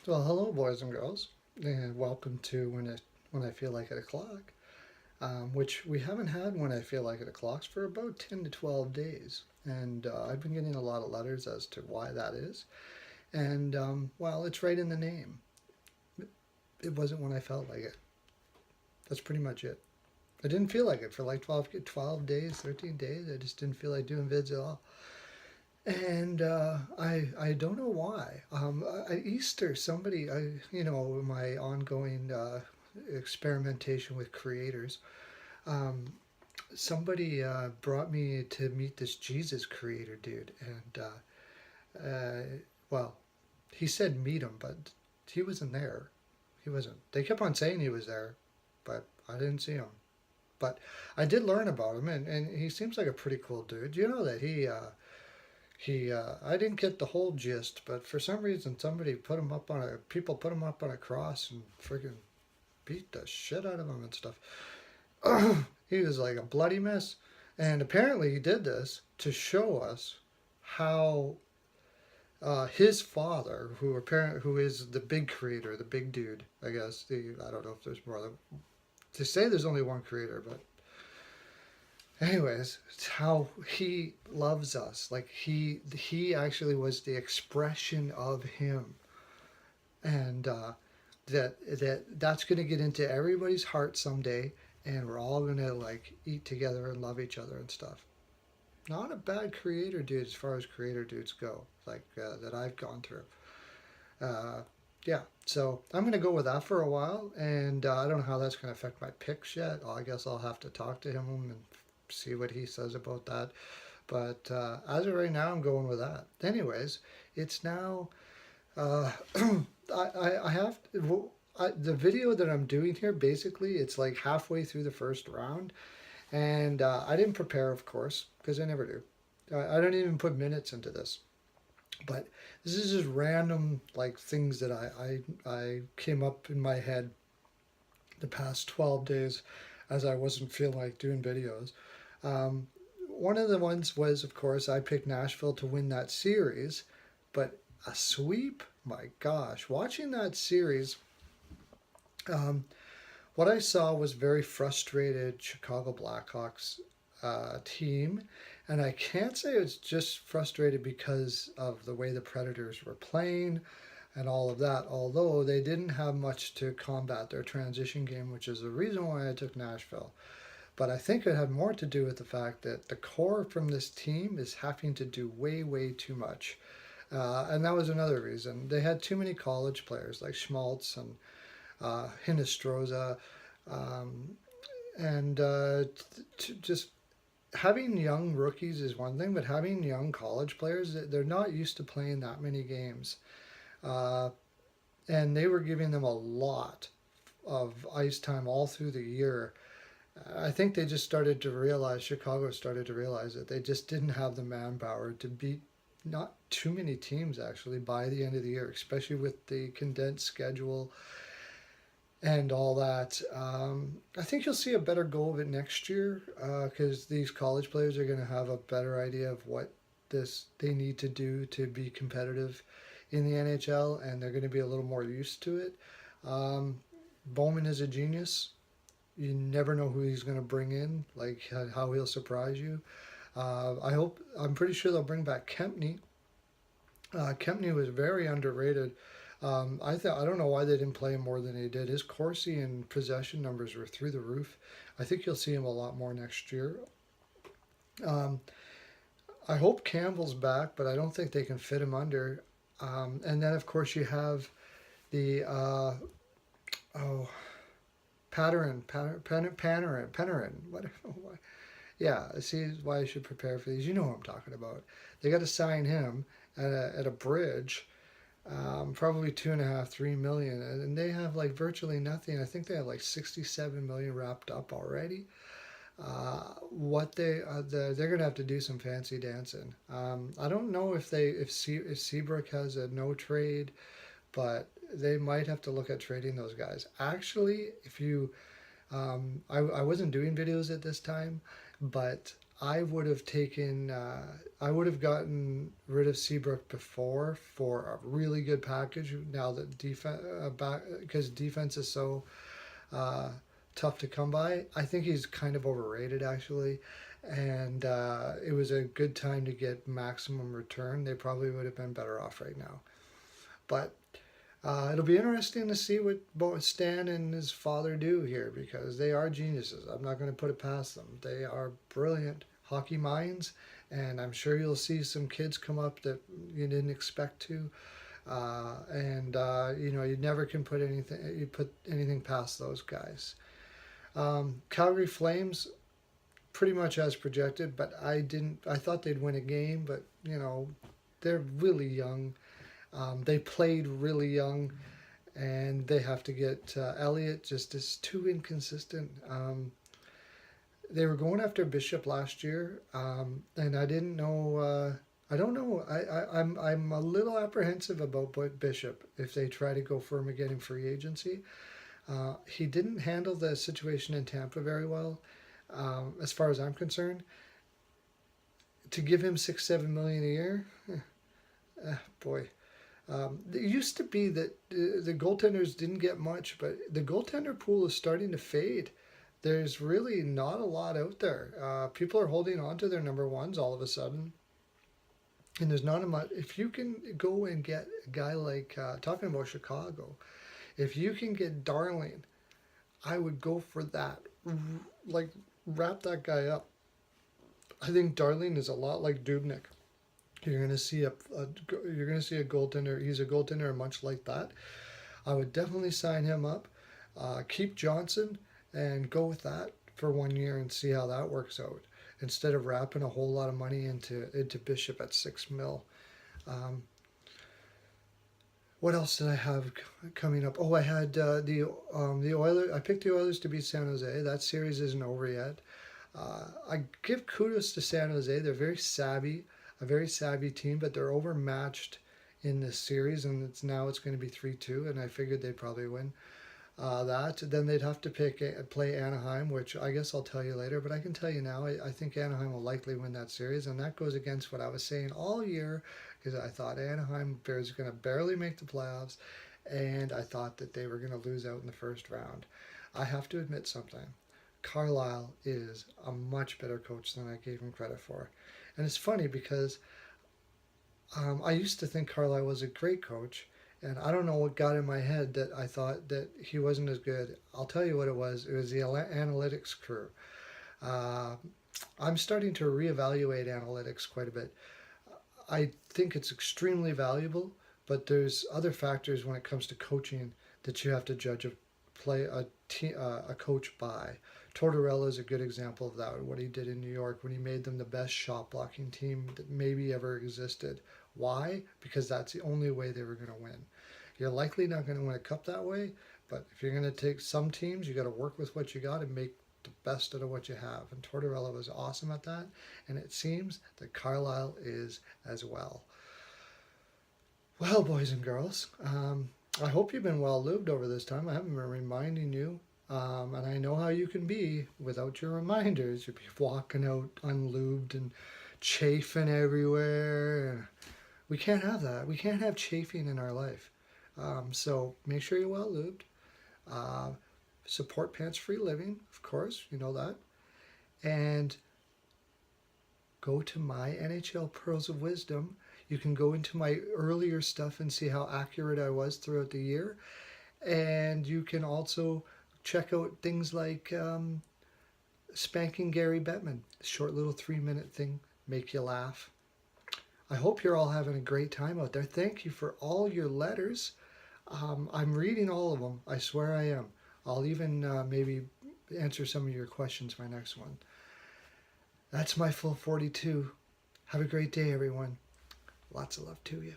Well, hello, boys and girls, and welcome to when I feel like it o'clock, which we haven't had when I feel like it o'clocks for about 10 to 12 days, and I've been getting a lot of letters as to why that is, and well, it's right in the name. It wasn't when I felt like it. That's pretty much it. I didn't feel like it for like 12 days, 13 days. I just didn't feel like doing vids at all. And I don't know why. At Easter, somebody, my ongoing experimentation with creators, um, somebody brought me to meet this Jesus creator dude. And, well, he said meet him, but he wasn't there. He wasn't. They kept on saying he was there, but I didn't see him. But I did learn about him, and he seems like a pretty cool dude. You know that I didn't get the whole gist, but for some reason somebody put him up on a people put him up on a cross and friggin' beat the shit out of him and stuff. He was like a bloody mess, and apparently he did this to show us how his father, who is the big creator, the big dude, I guess. I don't know if there's more than to say. There's only one creator, but anyways, it's how he loves us. Like he actually was the expression of him, and that's gonna get into everybody's heart someday, and we're all gonna like eat together and love each other and stuff. Not a bad creator dude as far as creator dudes go, like that I've gone through. Uh, yeah, so I'm gonna go with that for a while, and I don't know how that's gonna affect my picks yet. I guess I'll have to talk to him and see what he says about that. But as of right now, I'm going with that. Anyways, it's now. Uh, I have the video that I'm doing here. Basically, it's like halfway through the first round, and I didn't prepare, of course, because I never do. I don't even put minutes into this. But this is just random like things that I came up in my head the past 12 days as I wasn't feeling like doing videos. Um, One of the ones was, of course, I picked Nashville to win that series, but a sweep, my gosh, watching that series, um, what I saw was very frustrated Chicago Blackhawks team, and I can't say it's just frustrated because of the way the Predators were playing and all of that, although they didn't have much to combat their transition game, which is the reason why I took Nashville. But I think it had more to do with the fact that the core from this team is having to do way, way too much. And that was another reason. They had too many college players like Schmaltz and Hinestroza. Um, and just having young rookies is one thing, but having young college players, they're not used to playing that many games. Uh, and they were giving them a lot of ice time all through the year. I think they just started to realize, Chicago started to realize that they just didn't have the manpower to beat not too many teams actually by the end of the year, especially with the condensed schedule and all that. I think you'll see a better go of it next year because these college players are going to have a better idea of what they need to do to be competitive in the NHL, and they're going to be a little more used to it. Um, Bowman is a genius. You never know who he's going to bring in, like how he'll surprise you. I'm pretty sure they'll bring back Kempney. Kempney was very underrated. I don't know why they didn't play him more than they did. His Corsi and possession numbers were through the roof. I think you'll see him a lot more next year. Um, I hope Campbell's back, but I don't think they can fit him under. And then of course you have the oh Panarin. What? Yeah, see why I should prepare for these. You know what I'm talking about. They got to sign him at a bridge, probably 2.5, 3 million, and they have like virtually nothing. I think they have like 67 million wrapped up already. They're gonna have to do some fancy dancing. I don't know if Seabrook has a no trade, but they might have to look at trading those guys. Actually, if you I wasn't doing videos at this time, but I would have taken, I would have gotten rid of Seabrook before for a really good package. Now that defense, because defense is so uh, tough to come by. I think he's kind of overrated actually, and it was a good time to get maximum return. They probably would have been better off right now, but. It'll be interesting to see what both Stan and his father do here because they are geniuses. I'm not going to put it past them. They are brilliant hockey minds, and I'm sure you'll see some kids come up that you didn't expect to. You know, you never can put anything past those guys. Calgary Flames pretty much as projected, but I thought they'd win a game, but you know, they're really young. They played really young, and they have to get Elliott just is too inconsistent. They were going after Bishop last year, and I didn't know. I don't know. I'm a little apprehensive about Bishop if they try to go for him again in free agency. He didn't handle the situation in Tampa very well, as far as I'm concerned. To give him 6-7 million a year, boy. It used to be that the goaltenders didn't get much, but the goaltender pool is starting to fade. There's really not a lot out there. People are holding on to their number ones all of a sudden, and there's not a much. If you can go and get a guy like talking about Chicago, if you can get Darling, I would go for that. Like wrap that guy up. I think Darling is a lot like Dubnik. You're gonna see you're gonna see a goaltender. He's a goaltender much like that. I would definitely sign him up. Keep Johnson and go with that for 1 year and see how that works out. Instead of wrapping a whole lot of money into Bishop at 6 mil. What else did I have coming up? Oh, I had the Oilers. I picked the Oilers to beat San Jose. That series isn't over yet. I give kudos to San Jose. They're very savvy. A very savvy team, but they're overmatched in this series, and it's going to be 3-2, and I figured they'd probably win that. Then they'd have to play Anaheim, which I guess I'll tell you later, but I can tell you now, I think Anaheim will likely win that series, and that goes against what I was saying all year, because I thought Anaheim was going to barely make the playoffs, and I thought that they were going to lose out in the first round. I have to admit something. Carlisle is a much better coach than I gave him credit for. And it's funny because I used to think Carlisle was a great coach, and I don't know what got in my head that I thought that he wasn't as good. I'll tell you what it was. It was the analytics crew. I'm starting to reevaluate analytics quite a bit. I think it's extremely valuable, but there's other factors when it comes to coaching that you have to judge a coach by. Tortorella is a good example of that, what he did in New York when he made them the best shot blocking team that maybe ever existed. Why? Because that's the only way they were going to win. You're likely not going to win a cup that way, but if you're going to take some teams, you got to work with what you got and make the best out of what you have. And Tortorella was awesome at that, and it seems that Carlisle is as well. Well, boys and girls, I hope you've been well lubed over this time. I haven't been reminding you. And I know how you can be without your reminders. You'll be walking out unlubed and chafing everywhere. We can't have that. We can't have chafing in our life. So make sure you're well lubed. Support Pants Free Living, of course, you know that. And go to my NHL Pearls of Wisdom. You can go into my earlier stuff and see how accurate I was throughout the year. And you can also check out things like Spanking Gary Bettman, a short little 3-minute thing, make you laugh. I hope you're all having a great time out there. Thank you for all your letters. I'm reading all of them. I swear I am. I'll even maybe answer some of your questions my next one. That's my full 42. Have a great day, everyone. Lots of love to you.